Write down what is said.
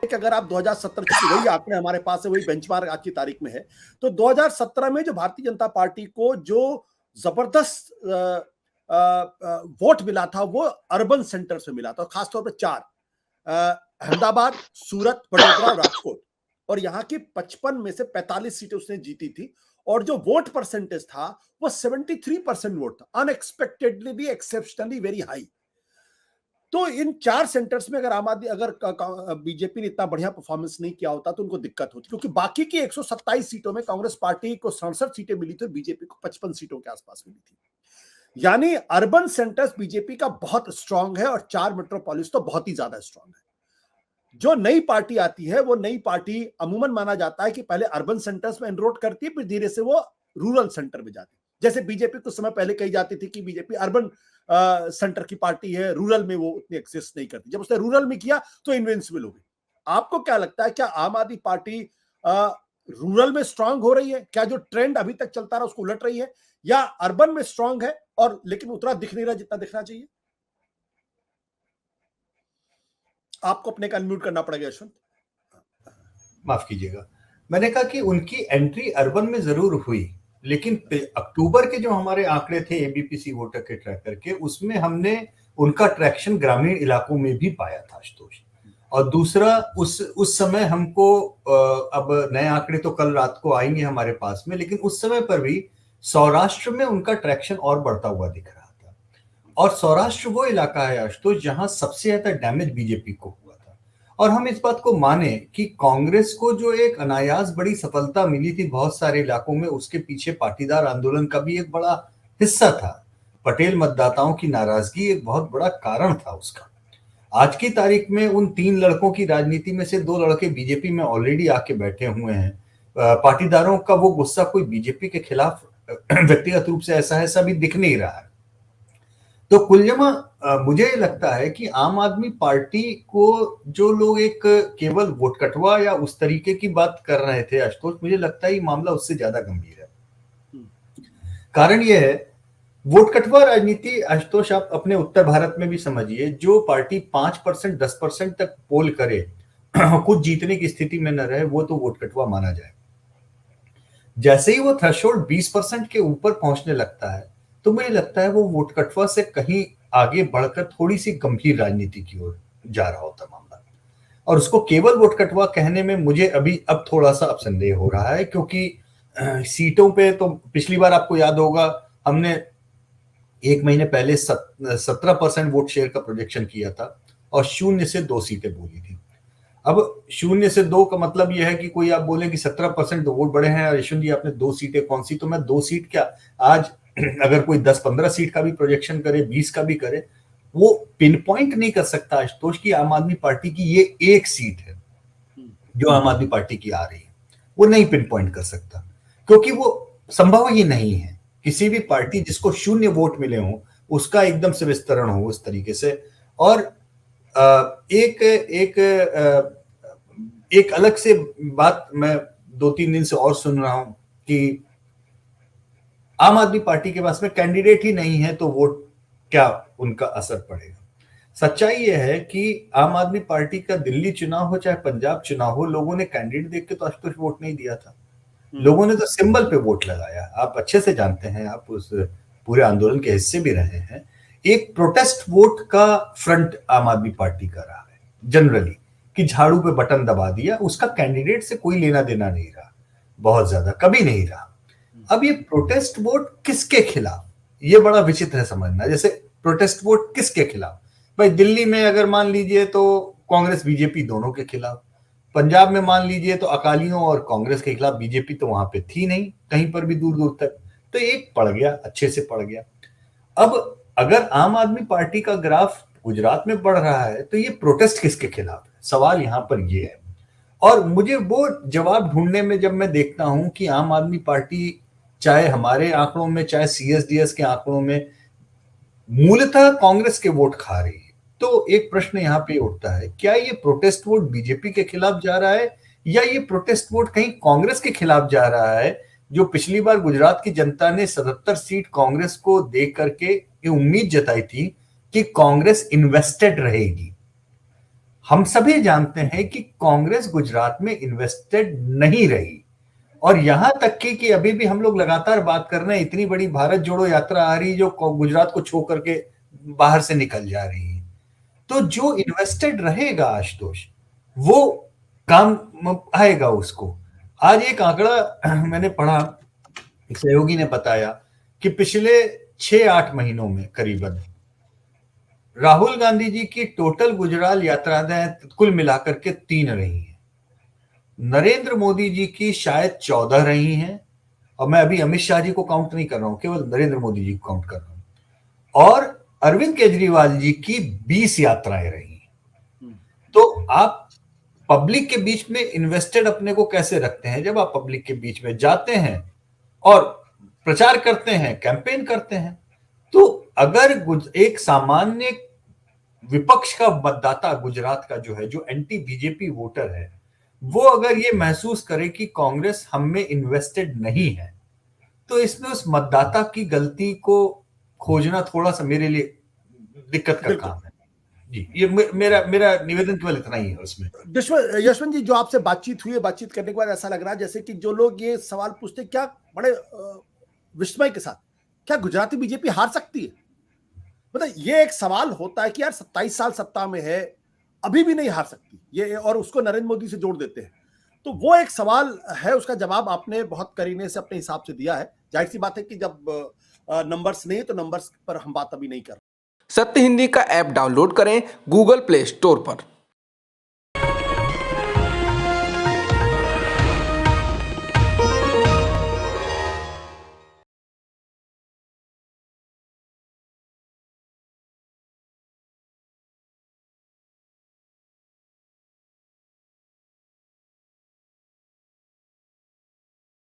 कि अगर आप 2017 की वही आंकड़े हमारे पास है, वही बेंचमार्क आज की तारीख में है, तो 2017 में जो भारतीय जनता पार्टी को जो जबरदस्त वोट मिला था वो अर्बन सेंटर से मिला था, खासतौर पर चार, अहमदाबाद, सूरत, वडोदरा और राजकोट। और यहाँ की 55 में से 45 सीटें उसने जीती थी। और जो वोट परसेंटेज था वो 73% वोट था, अनएक्सपेक्टेडली एक्सेप्शनली वेरी हाई। तो इन चार सेंटर्स में अगर आम आदमी, अगर बीजेपी ने इतना बढ़िया परफॉर्मेंस नहीं किया होता तो उनको दिक्कत होती, क्योंकि बाकी की 127 सीटों में कांग्रेस पार्टी को 67 सीटें मिली थी और बीजेपी को 55 सीटों के आसपास मिली थी। यानी अर्बन सेंटर्स बीजेपी का बहुत स्ट्रांग है और चार मेट्रोपोलिस तो बहुत ही ज्यादा स्ट्रांग है। जो नई पार्टी आती है वो नई पार्टी अमूमन माना जाता है कि पहले अर्बन सेंटर्स में एनरोल करती है, फिर धीरे से वो रूरल सेंटर में जाती है। जैसे बीजेपी कुछ समय पहले कही जाती थी कि बीजेपी अर्बन सेंटर की पार्टी है, रूरल में वो उतनी एक्सेस नहीं करती। जब उसने रूरल में किया तो इनविंसिबल हो गई। आपको क्या लगता है, क्या आम आदमी पार्टी रूरल में स्ट्रांग हो रही है? क्या जो ट्रेंड अभी तक चलता रहा उसको उलट रही है, या अर्बन में स्ट्रांग है और लेकिन उतना दिख नहीं रहा जितना दिखना चाहिए? आपको अपने का अनम्यूट करना पड़ेगा यशवंत। माफ कीजिएगा, मैंने कहा कि उनकी एंट्री अर्बन में जरूर हुई, लेकिन अक्टूबर के जो हमारे आंकड़े थे एबीपीसी वोटर के ट्रैकर के, उसमें हमने उनका ट्रैक्शन ग्रामीण इलाकों में भी पाया था आशुतोष। और दूसरा, उस समय हमको अब नए आंकड़े तो कल रात को आएंगे हमारे पास में, लेकिन उस समय पर भी सौराष्ट्र में उनका ट्रैक्शन और बढ़ता हुआ दिख रहा था। और सौराष्ट्र वो इलाका है आशुतोष जहां सबसे ज्यादा डैमेज बीजेपी को हुआ था। और हम इस बात को माने कि कांग्रेस को जो एक अनायास बड़ी सफलता मिली थी बहुत सारे इलाकों में, उसके पीछे पाटीदार आंदोलन का भी एक बड़ा हिस्सा था। पटेल मतदाताओं की नाराजगी एक बहुत बड़ा कारण था उसका। आज की तारीख में उन 3 लड़कों की राजनीति में से 2 लड़के बीजेपी में ऑलरेडी आके बैठे हुए हैं। पाटीदारों का वो गुस्सा कोई बीजेपी के खिलाफ व्यक्तिगत रूप से ऐसा भी दिख नहीं रहा है। तो कुल जमा मुझे लगता है कि आम आदमी पार्टी को जो लोग एक केवल वोट कटवा या उस तरीके की बात कर रहे थे आशुतोष, मुझे लगता है ये मामला उससे ज्यादा गंभीर है। कारण यह है, वोट कटवा राजनीति आशुतोष आप अपने उत्तर भारत में भी समझिए, जो पार्टी 5% 10% तक पोल करे कुछ जीतने की स्थिति में न रहे, वो तो वोट कटवा माना जाए। जैसे ही वो थ्रेशोल्ड 20% के ऊपर पहुंचने लगता है तो मुझे लगता है वो वोट कटवा से कहीं आगे बढ़कर थोड़ी सी गंभीर राजनीति की ओर जा रहा होता मामला। और उसको केवल वोट कटवा कहने में मुझे अब थोड़ा सा संदेह हो रहा है, क्योंकि सीटों पे तो पिछली बार आपको याद होगा हमने 1 महीने पहले 17% वोट शेयर का प्रोजेक्शन किया था और 0 से 2 सीटें बोली थी। अब 0 से 2 का मतलब यह है कि कोई आप बोले कि 17% तो वोट बड़े हैं, यशवंत जी आपने 2 सीटें कौन सी, तो मैं 2 सीट क्या, आज अगर कोई 10-15 सीट का भी प्रोजेक्शन करे, 20 का भी करे, वो पिन पॉइंट नहीं कर सकता आशुतोष की आम आदमी पार्टी की ये एक सीट है जो आम आदमी पार्टी की आ रही है, वो नहीं पिन पॉइंट कर सकता, क्योंकि वो संभव ही नहीं है किसी भी पार्टी जिसको 0 वोट मिले हो उसका एकदम से विस्तरण हो उस तरीके से। और एक अलग से बात मैं 2-3 दिन से और सुन रहा हूं कि आम आदमी पार्टी के पास में कैंडिडेट ही नहीं है तो वोट क्या उनका असर पड़ेगा। सच्चाई यह है कि आम आदमी पार्टी का दिल्ली चुनाव हो चाहे पंजाब चुनाव हो, लोगों ने कैंडिडेट देख के तो आशुतोष वोट नहीं दिया था, लोगों ने तो सिंबल पे वोट लगाया। आप अच्छे से जानते हैं, आप उस पूरे आंदोलन के हिस्से भी रहे हैं। एक प्रोटेस्ट वोट का फ्रंट आम आदमी पार्टी का रहा है जनरली, कि झाड़ू पे बटन दबा दिया, उसका कैंडिडेट से कोई लेना देना नहीं रहा, बहुत ज्यादा कभी नहीं रहा। अब ये प्रोटेस्ट वोट किसके खिलाफ, ये बड़ा विचित्र है समझना। जैसे प्रोटेस्ट वोट किसके खिलाफ, भाई दिल्ली में अगर मान लीजिए तो कांग्रेस बीजेपी दोनों के खिलाफ, पंजाब में मान लीजिए तो अकालियों और कांग्रेस के खिलाफ, बीजेपी तो वहां पे थी नहीं कहीं पर भी दूर दूर तक, तो एक पड़ गया, अच्छे से पड़ गया। अब अगर आम आदमी पार्टी का ग्राफ गुजरात में बढ़ रहा है तो ये प्रोटेस्ट किसके खिलाफ है, सवाल यहां पर ये है। और मुझे वो जवाब ढूंढने में जब मैं देखता हूं कि आम आदमी पार्टी चाहे हमारे आंकड़ों में चाहे सीएसडीएस के आंकड़ों में मूलतः कांग्रेस के वोट खा रही है, तो एक प्रश्न यहाँ पे उठता है, क्या ये प्रोटेस्ट वोट बीजेपी के खिलाफ जा रहा है या ये प्रोटेस्ट वोट कहीं कांग्रेस के खिलाफ जा रहा है, जो पिछली बार गुजरात की जनता ने 77 सीट कांग्रेस को दे करके ये उम्मीद जताई थी कि कांग्रेस इन्वेस्टेड रहेगी। हम सभी जानते हैं कि कांग्रेस गुजरात में इन्वेस्टेड नहीं रही, और यहां तक कि अभी भी हम लोग लगातार बात कर रहे हैं, इतनी बड़ी भारत जोड़ो यात्रा आ रही जो गुजरात को छू करके बाहर से निकल जा रही है। तो जो इन्वेस्टेड रहेगा आशुतोष, वो काम आएगा उसको। आज एक आंकड़ा मैंने पढ़ा, एक सहयोगी ने बताया कि पिछले 6-8 महीनों में करीबन राहुल गांधी जी की टोटल गुजरात यात्राएं कुल मिलाकर के 3 रही हैं, नरेंद्र मोदी जी की शायद 14 रही हैं, और मैं अभी अमित शाह जी को काउंट नहीं कर रहा हूं, केवल नरेंद्र मोदी जी को काउंट कर रहा हूं, और अरविंद केजरीवाल जी की 20 यात्राएं रही हैं। तो आप पब्लिक के बीच में इन्वेस्टेड अपने को कैसे रखते हैं? जब आप पब्लिक के बीच में जाते हैं और प्रचार करते हैं, कैंपेन करते हैं, तो अगर एक सामान्य विपक्ष का मतदाता गुजरात का जो है, जो एंटी बीजेपी वोटर है, वो अगर ये महसूस करे कि कांग्रेस हम में इन्वेस्टेड नहीं है, तो इसमें उस मतदाता की गलती को खोजना थोड़ा सा मेरे लिए दिक्कत का काम है। जी, ये मेरा निवेदन केवल इतना ही है उसमें। यशवंत जी, जो आपसे बातचीत हुई है, बातचीत करने के बाद ऐसा लग रहा है जैसे कि जो लोग ये सवाल पूछते, क्या बड़े विस्मय के साथ, क्या गुजराती बीजेपी हार सकती है? मतलब ये एक सवाल होता है कि यार 27 साल सत्ता में है, अभी भी नहीं हार सकती ये, और उसको नरेंद्र मोदी से जोड़ देते हैं। तो वो एक सवाल है, उसका जवाब आपने बहुत करीने से अपने हिसाब से दिया है। जाहिर सी बात है कि जब नंबर्स नहीं तो नंबर्स पर हम बात अभी नहीं कर रहे। सत्य हिंदी का ऐप डाउनलोड करें गूगल प्ले स्टोर पर।